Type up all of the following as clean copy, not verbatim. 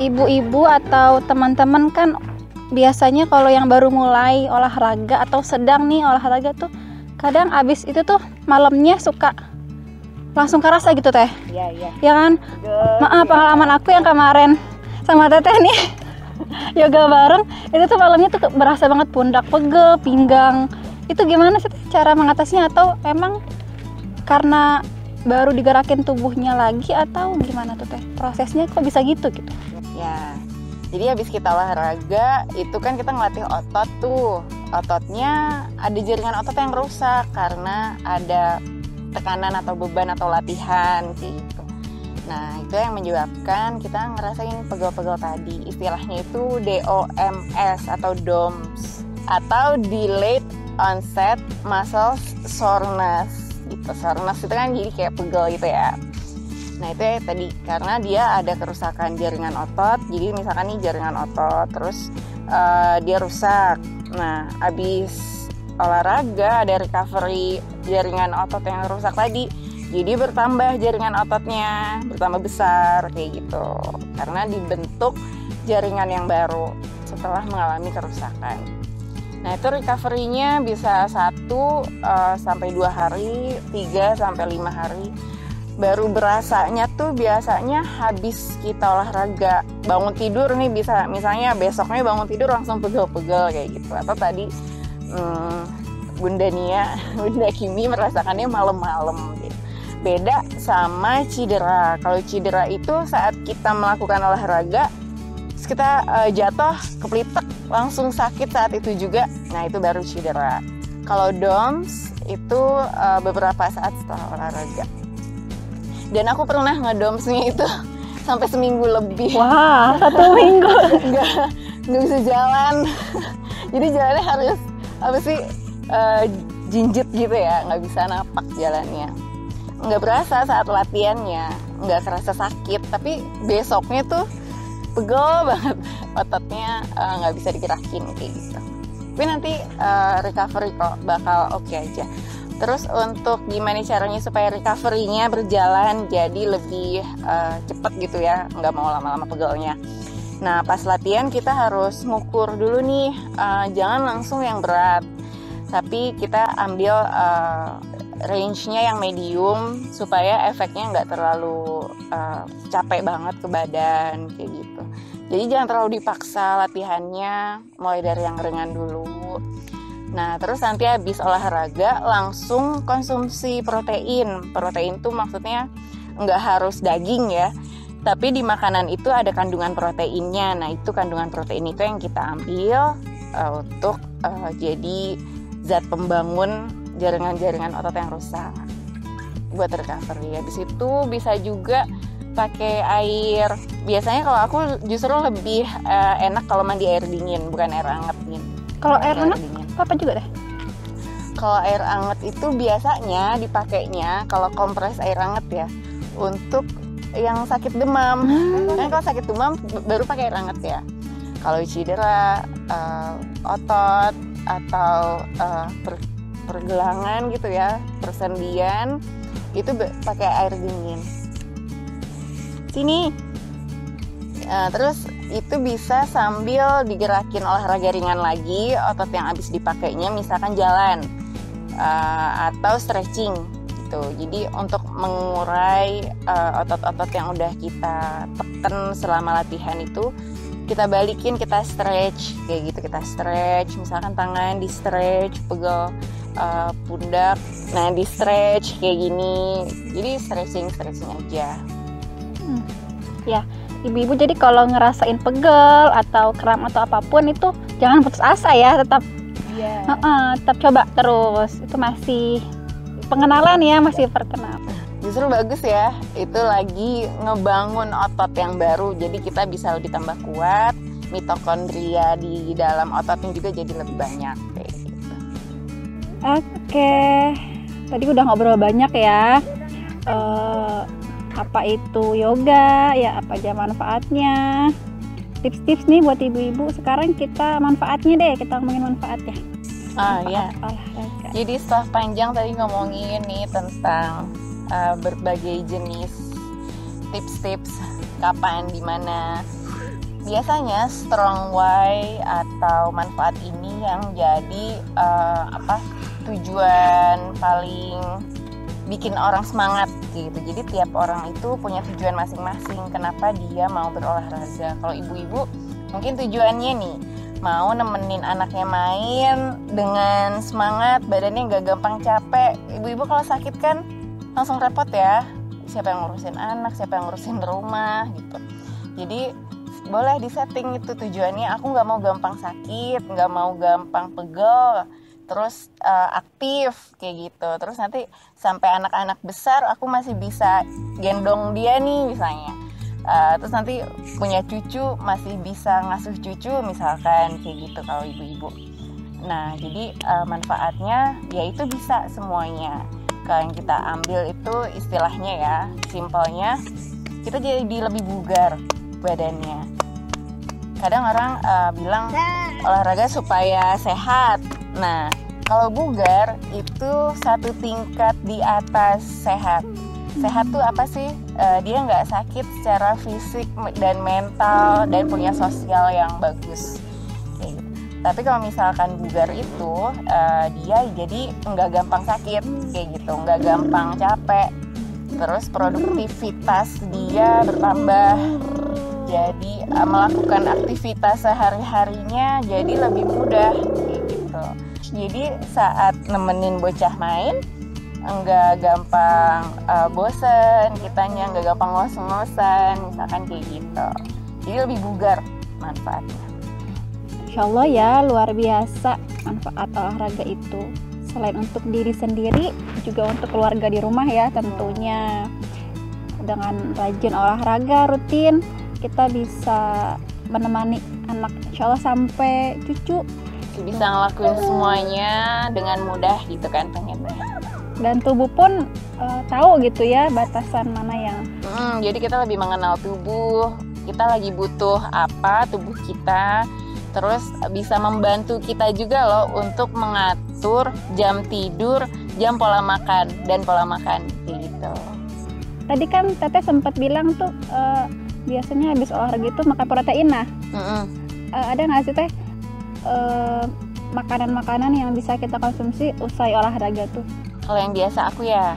ibu-ibu atau teman-teman kan biasanya kalau yang baru mulai olahraga atau sedang nih olahraga tuh kadang abis itu tuh malamnya suka langsung kerasa gitu teh. Iya. Ya kan? Maaf, pengalaman aku yang kemarin sama teteh nih yoga bareng itu tuh malamnya tuh berasa banget pundak pegel, pinggang. Itu gimana sih cara mengatasinya, atau emang karena baru digerakin tubuhnya lagi atau gimana tuh teh? Prosesnya kok bisa gitu? Ya. Jadi habis kita olahraga itu kan kita ngelatih otot tuh. Ototnya ada jaringan otot yang rusak karena ada tekanan atau beban atau latihan gitu. Nah, itu yang menyebabkan kita ngerasain pegel-pegel tadi. Istilahnya itu DOMS atau DOMS atau Delayed Onset Muscle Soreness gitu. Soreness itu kan jadi kayak pegel gitu ya. Nah, itu ya tadi karena dia ada kerusakan jaringan otot. Jadi misalkan nih jaringan otot terus dia rusak. Nah, habis olahraga ada recovery jaringan otot yang rusak tadi. Jadi bertambah jaringan ototnya, bertambah besar kayak gitu. Karena dibentuk jaringan yang baru setelah mengalami kerusakan. Nah, itu recovery-nya bisa 1 sampai 2 hari, 3 sampai 5 hari. Baru berasanya tuh biasanya habis kita olahraga. Bangun tidur nih bisa, misalnya besoknya bangun tidur langsung pegel-pegel kayak gitu. Atau tadi Bunda Nia, Bunda Kimi merasakannya malam-malam gitu. Beda sama cedera. Kalau cedera itu saat kita melakukan olahraga, terus kita jatuh, kepletek, langsung sakit saat itu juga. Nah, itu baru cedera. Kalau DOMS itu beberapa saat setelah olahraga. Dan aku pernah nge-DOMS-nya itu sampai seminggu lebih. Wah, 1 minggu. Nggak bisa jalan. Jadi jalannya harus jinjit gitu ya, nggak bisa napak jalannya. Nggak berasa saat latihannya, nggak kerasa sakit, tapi besoknya tuh pegel banget, ototnya nggak bisa digerakin kayak gitu. Tapi nanti recovery kok bakal oke aja. Terus untuk gimana caranya supaya recovery-nya berjalan jadi lebih cepat gitu ya, nggak mau lama-lama pegelnya. Nah, pas latihan kita harus ngukur dulu nih, jangan langsung yang berat, tapi kita ambil range-nya yang medium supaya efeknya nggak terlalu capek banget ke badan kayak gitu. Jadi jangan terlalu dipaksa latihannya, mulai dari yang ringan dulu. Nah, terus nanti habis olahraga langsung konsumsi protein. Protein tuh maksudnya nggak harus daging ya, tapi di makanan itu ada kandungan proteinnya. Nah, itu kandungan protein itu yang kita ambil untuk jadi zat pembangun jaringan-jaringan otot yang rusak buat recovery. Habis itu bisa juga pakai air. Biasanya kalau aku justru lebih enak kalau mandi air dingin, bukan air hangat nih. Kalau air hangat apa juga deh? Kalau air hangat itu biasanya dipakainya kalau kompres air hangat ya untuk yang sakit demam. Kan kalau sakit demam baru pakai air hangat ya. Kalau cedera otot atau pergelangan gitu ya, persendian, itu pakai air dingin. Sini. Terus itu bisa sambil digerakin olahraga ringan lagi, otot yang habis dipakainya misalkan jalan atau stretching gitu. Jadi untuk mengurai otot-otot yang udah kita tekan selama latihan itu, kita balikin, kita stretch kayak gitu. Kita stretch, misalkan tangan di stretch, pegel pundak, nah di stretch kayak gini. Jadi stretching aja. Ya, ibu-ibu jadi kalau ngerasain pegel atau kram atau apapun itu jangan putus asa ya, tetap tetap coba terus. Itu masih pengenalan ya, masih perkenalan. Justru bagus ya, itu lagi ngebangun otot yang baru, jadi kita bisa lebih tambah kuat, mitokondria di dalam ototnya juga jadi lebih banyak kayak gitu. Oke, tadi udah ngobrol banyak ya, apa itu yoga ya, apa aja manfaatnya, tips-tips nih buat ibu-ibu. Sekarang kita manfaatnya deh, kita ngomongin manfaatnya. Ya. Jadi setelah panjang tadi ngomongin nih tentang berbagai jenis tips-tips kapan, dimana biasanya strong why atau manfaat ini yang jadi tujuan paling bikin orang semangat gitu. Jadi tiap orang itu punya tujuan masing-masing kenapa dia mau berolahraga. Kalau ibu-ibu mungkin tujuannya nih mau nemenin anaknya main dengan semangat, badannya nggak gampang capek. Ibu-ibu kalau sakit kan langsung repot ya, siapa yang ngurusin anak, siapa yang ngurusin rumah gitu. Jadi boleh disetting itu tujuannya, aku nggak mau gampang sakit, nggak mau gampang pegel, terus aktif kayak gitu. Terus nanti sampai anak-anak besar aku masih bisa gendong dia nih misalnya. Terus nanti punya cucu masih bisa ngasuh cucu misalkan kayak gitu kalau ibu-ibu. Nah jadi manfaatnya ya itu bisa semuanya. Kalau yang kita ambil itu istilahnya ya, simpelnya kita jadi lebih bugar badannya. Kadang orang bilang olahraga supaya sehat. Nah, kalau bugar itu satu tingkat di atas sehat. Sehat tuh apa sih? Dia nggak sakit secara fisik dan mental dan punya sosial yang bagus. Kayak gitu. Tapi kalau misalkan bugar itu dia jadi nggak gampang sakit kayak gitu, nggak gampang capek. Terus produktivitas dia bertambah. Jadi melakukan aktivitas sehari-harinya jadi lebih mudah gitu. Jadi saat nemenin bocah main nggak gampang bosen, kitanya nggak gampang ngos-ngosan misalkan kayak gitu. Jadi lebih bugar manfaatnya. Insya Allah ya, luar biasa manfaat olahraga itu. Selain untuk diri sendiri, juga untuk keluarga di rumah ya tentunya. Dengan rajin olahraga rutin, kita bisa menemani anak insya Allah sampai cucu. Bisa ngelakuin semuanya dengan mudah gitu kan pengennya. Dan tubuh pun tahu gitu ya batasan mana yang. Jadi kita lebih mengenal tubuh, kita lagi butuh apa tubuh kita. Terus bisa membantu kita juga loh untuk mengatur jam tidur, jam pola makan dan pola makan gitu. Tadi kan Teteh sempat bilang tuh biasanya habis olahraga itu makan protein. Nah, ada nggak sih Teh makanan-makanan yang bisa kita konsumsi usai olahraga tuh? Kalau yang biasa aku ya,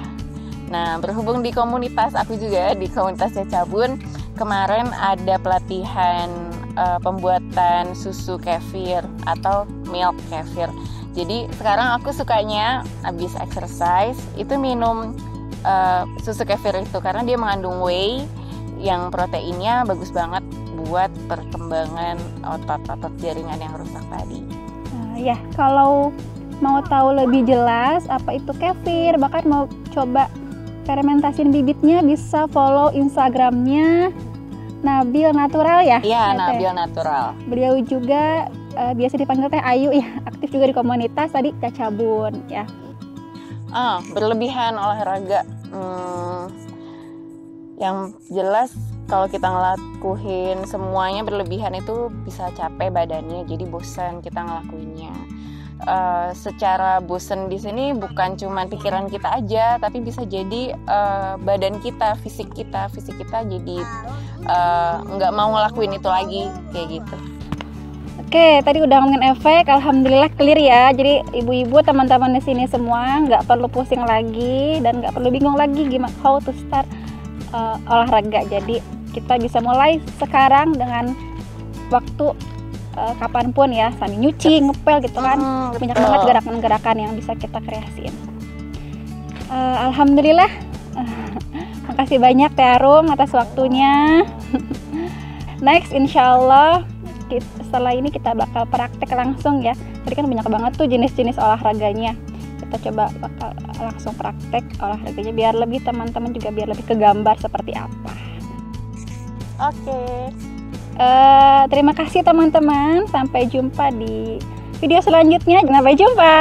nah berhubung di komunitas aku juga di komunitas Cecabun kemarin ada pelatihan pembuatan susu kefir atau milk kefir. Jadi sekarang aku sukanya habis exercise itu minum susu kefir itu karena dia mengandung whey yang proteinnya bagus banget buat perkembangan otot-otot jaringan yang rusak tadi. Ya, kalau mau tahu lebih jelas apa itu kefir, bahkan mau coba fermentasiin bibitnya, bisa follow Instagramnya Nabil Natural ya? Iya, Nabil Natural. Beliau juga biasa dipanggil Teh Ayu ya, aktif juga di komunitas tadi Cecabun ya. Berlebihan olahraga. Yang jelas kalau kita ngelakuin semuanya berlebihan itu bisa capek badannya, jadi bosan kita ngelakuinnya. Secara bosan di sini bukan cuma pikiran kita aja, tapi bisa jadi badan kita, fisik kita jadi nggak mau ngelakuin itu lagi kayak gitu. Oke, tadi udah ngomongin efek, alhamdulillah clear ya. Jadi ibu-ibu teman-teman di sini semua nggak perlu pusing lagi dan nggak perlu bingung lagi gimana how to start olahraga. Jadi kita bisa mulai sekarang dengan waktu kapanpun ya, sambil nyuci, ngepel gitu kan. Banyak banget gerakan-gerakan yang bisa kita kreasiin. Alhamdulillah. Makasih banyak Teh Arum atas waktunya. Next insyaallah setelah ini kita bakal praktek langsung ya. Tadi kan banyak banget tuh jenis-jenis olahraganya. Kita coba bakal langsung praktek olahraganya biar lebih teman-teman juga biar lebih kegambar seperti apa. Oke. Terima kasih teman-teman. Sampai jumpa di video selanjutnya. Sampai jumpa.